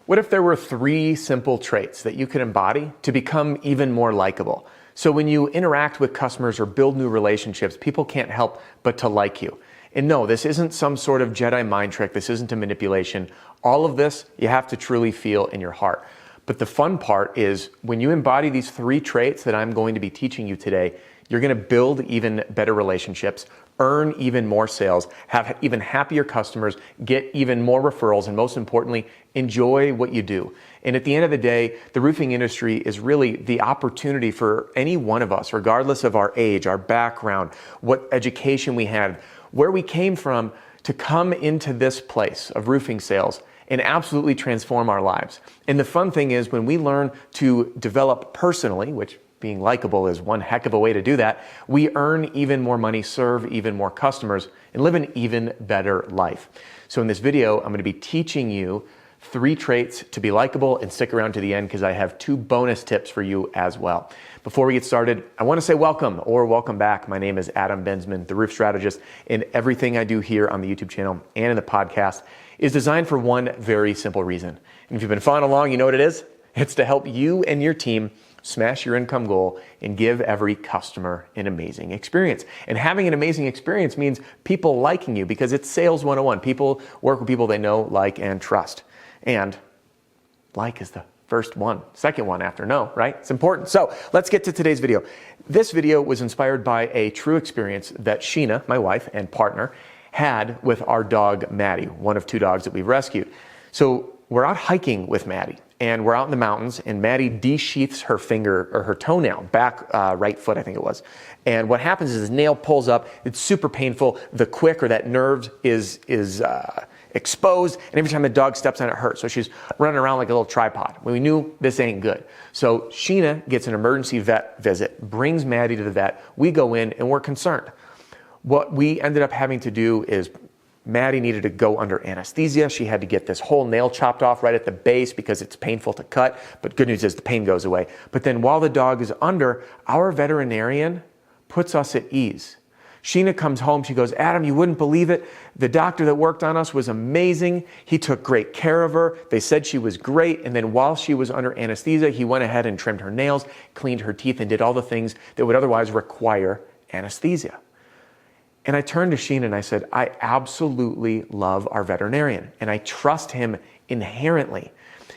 What if there were 3 simple traits that you could embody to become even more likable? So when you interact with customers or build new relationships, people can't help but to like you. And no, this isn't some sort of Jedi mind trick. This isn't a manipulation. All of this, you have to truly feel in your heart. But the fun part is when you embody these 3 traits that I'm going to be teaching you today, you're going to build even better relationships, earn even more sales, have even happier customers, get even more referrals, and most importantly, enjoy what you do. And at the end of the day, the roofing industry is really the opportunity for any one of us, regardless of our age, our background, what education we had, where we came from, to come into this place of roofing sales and absolutely transform our lives. And the fun thing is when we learn to develop personally, which being likable is one heck of a way to do that, we earn even more money, serve even more customers, and live an even better life. So in this video, I'm going to be teaching you 3 traits to be likable, and stick around to the end because I have 2 bonus tips for you as well. Before we get started, I want to say welcome or welcome back. My name is Adam Bensman, the roof strategist, and everything I do here on the YouTube channel and in the podcast is designed for one very simple reason. And if you've been following along, you know what it is. It's to help you and your team smash your income goal and give every customer an amazing experience. And having an amazing experience means people liking you because it's sales 101. People work with people they know, like, and trust. And like is the first one, second one after know, right? It's important. So let's get to today's video. This video was inspired by a true experience that Sheena, my wife and partner, had with our dog, Maddie, one of 2 dogs that we've rescued. So we're out hiking with Maddie, and we're out in the mountains, and Maddie de-sheaths her finger, or her toenail, back right foot, I think it was. And what happens is his nail pulls up. It's super painful. The quick, or that nerve, is exposed, and every time the dog steps on it, it hurts. So she's running around like a little tripod. We knew this ain't good. So Sheena gets an emergency vet visit, brings Maddie to the vet. We go in, and we're concerned. What we ended up having to do is Maddie needed to go under anesthesia. She had to get this whole nail chopped off right at the base because it's painful to cut. But good news is the pain goes away. But then while the dog is under, our veterinarian puts us at ease. Sheena comes home. She goes, Adam, you wouldn't believe it. The doctor that worked on us was amazing. He took great care of her. They said she was great. And then while she was under anesthesia, he went ahead and trimmed her nails, cleaned her teeth, and did all the things that would otherwise require anesthesia. And I turned to Sheena and I said, I absolutely love our veterinarian and I trust him inherently.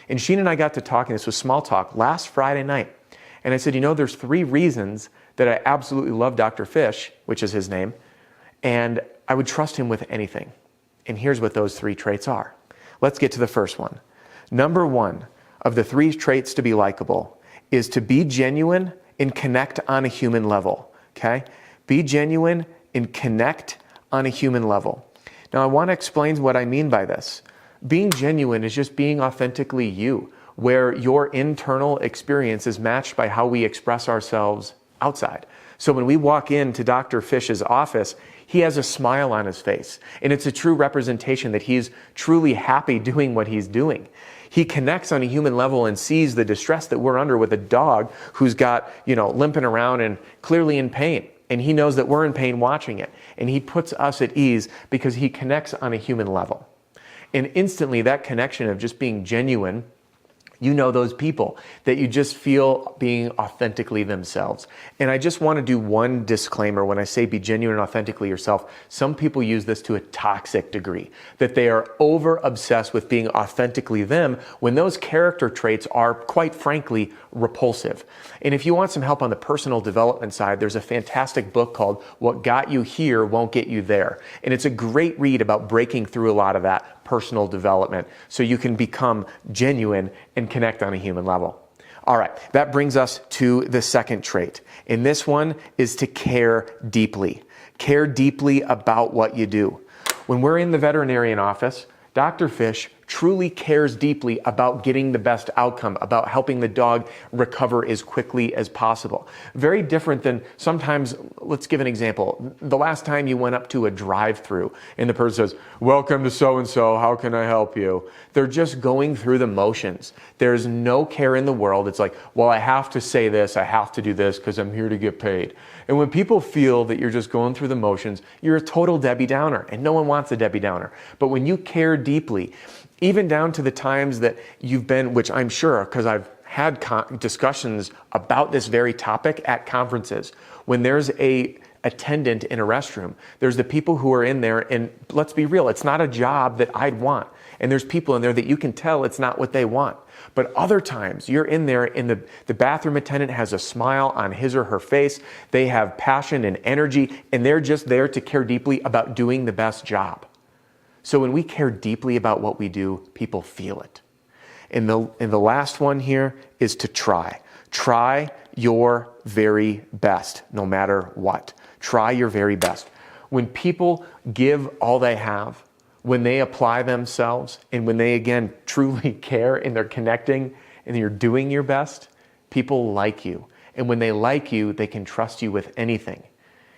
And Sheena and I got to talking, this was small talk, last Friday night. And I said, you know, there's 3 reasons that I absolutely love Dr. Fish, which is his name, and I would trust him with anything. And here's what those 3 traits are. Let's get to the first one. Number 1 of the 3 traits to be likable is to be genuine and connect on a human level, okay? Be genuine and connect on a human level. Now, I want to explain what I mean by this. Being genuine is just being authentically you, where your internal experience is matched by how we express ourselves outside. So when we walk into Dr. Fish's office, he has a smile on his face, and it's a true representation that he's truly happy doing what he's doing. He connects on a human level and sees the distress that we're under with a dog who's got, limping around and clearly in pain. And he knows that we're in pain watching it. And he puts us at ease because he connects on a human level. And instantly that connection of just being genuine, you know those people that you just feel being authentically themselves. And I just want to do one disclaimer when I say be genuine and authentically yourself. Some people use this to a toxic degree, that they are over obsessed with being authentically them when those character traits are, quite frankly, repulsive. And if you want some help on the personal development side, there's a fantastic book called What Got You Here Won't Get You There. And it's a great read about breaking through a lot of that personal development so you can become genuine and connect on a human level. All right, that brings us to the second trait. And this one is to care deeply. Care deeply about what you do. When we're in the veterinarian office, Dr. Fish truly cares deeply about getting the best outcome, about helping the dog recover as quickly as possible. Very different than sometimes, let's give an example. The last time you went up to a drive-through and the person says, welcome to so-and-so, how can I help you? They're just going through the motions. There's no care in the world. It's like, well, I have to say this, I have to do this because I'm here to get paid. And when people feel that you're just going through the motions, you're a total Debbie Downer, and no one wants a Debbie Downer. But when you care deeply, Even down to the times that you've been, which I'm sure, because I've had discussions about this very topic at conferences. When there's a attendant in a restroom, there's the people who are in there, and let's be real, it's not a job that I'd want. And there's people in there that you can tell it's not what they want. But other times you're in there and the bathroom attendant has a smile on his or her face. They have passion and energy, and they're just there to care deeply about doing the best job. So when we care deeply about what we do, people feel it. And the last one here is to try. Try your very best, no matter what. Try your very best. When people give all they have, when they apply themselves, and when they, again, truly care and they're connecting and you're doing your best, people like you. And when they like you, they can trust you with anything.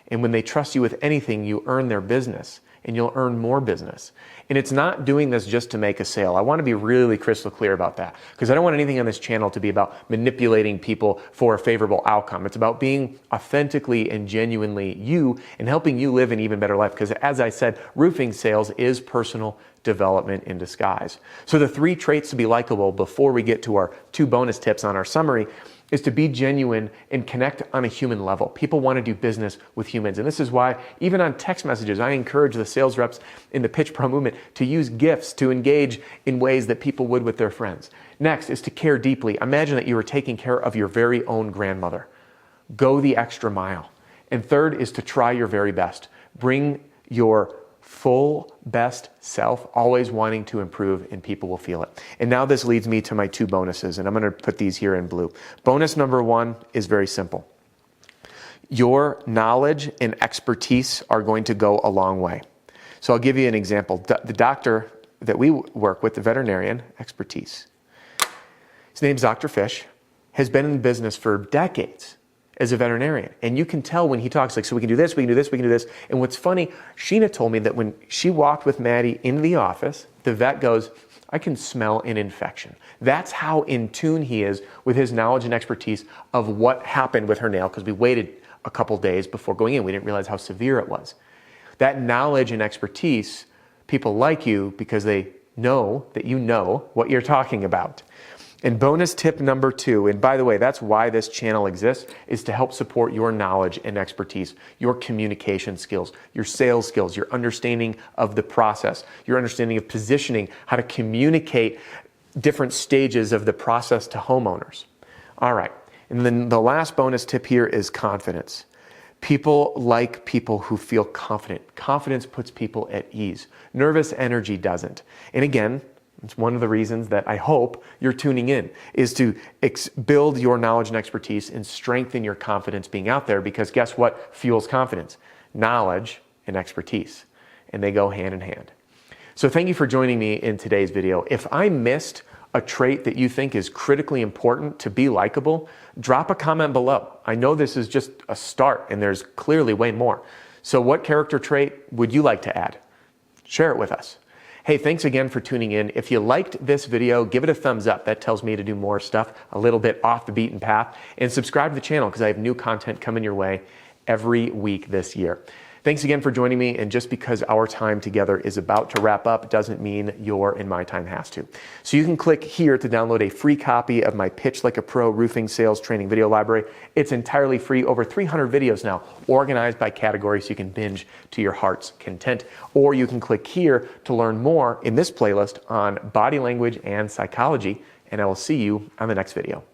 And when they trust you with anything, you earn their business, and you'll earn more business. And it's not doing this just to make a sale. I want to be really crystal clear about that, because I don't want anything on this channel to be about manipulating people for a favorable outcome. It's about being authentically and genuinely you and helping you live an even better life. Because as I said, roofing sales is personal development in disguise. So the 3 traits to be likable before we get to our 2 bonus tips on our summary is to be genuine and connect on a human level. People want to do business with humans. And this is why, even on text messages, I encourage the sales reps in the Pitch Pro movement to use GIFs to engage in ways that people would with their friends. Next is to care deeply. Imagine that you were taking care of your very own grandmother. Go the extra mile. And third is to try your very best. Bring your full best self, always wanting to improve, and people will feel it. And now this leads me to my 2 bonuses, and I'm going to put these here in blue. Bonus number 1 is very simple. Your knowledge and expertise are going to go a long way. So I'll give you an example. The doctor that we work with, the veterinarian, expertise, his name's Dr. Fish, has been in business for decades as a veterinarian. And you can tell when he talks, like, so we can do this, we can do this, we can do this. And what's funny, Sheena told me that when she walked with Maddie into the office, the vet goes, I can smell an infection. That's how in tune he is with his knowledge and expertise of what happened with her nail, because we waited a couple days before going in. We didn't realize how severe it was. That knowledge and expertise, people like you because they know that you know what you're talking about. And bonus tip number 2, and by the way, that's why this channel exists, is to help support your knowledge and expertise, your communication skills, your sales skills, your understanding of the process, your understanding of positioning, how to communicate different stages of the process to homeowners. All right, and then the last bonus tip here is confidence. People like people who feel confident. Confidence puts people at ease. Nervous energy doesn't. And again, it's one of the reasons that I hope you're tuning in, is to build your knowledge and expertise and strengthen your confidence being out there, because guess what fuels confidence? Knowledge and expertise. And they go hand in hand. So thank you for joining me in today's video. If I missed a trait that you think is critically important to be likable, drop a comment below. I know this is just a start and there's clearly way more. So what character trait would you like to add? Share it with us. Hey, thanks again for tuning in. If you liked this video, give it a thumbs up. That tells me to do more stuff a little bit off the beaten path. And subscribe to the channel, because I have new content coming your way every week this year. Thanks again for joining me, and just because our time together is about to wrap up doesn't mean your and my time has to. So you can click here to download a free copy of my Pitch Like a Pro roofing sales training video library. It's entirely free, over 300 videos now, organized by category so you can binge to your heart's content. Or you can click here to learn more in this playlist on body language and psychology, and I will see you on the next video.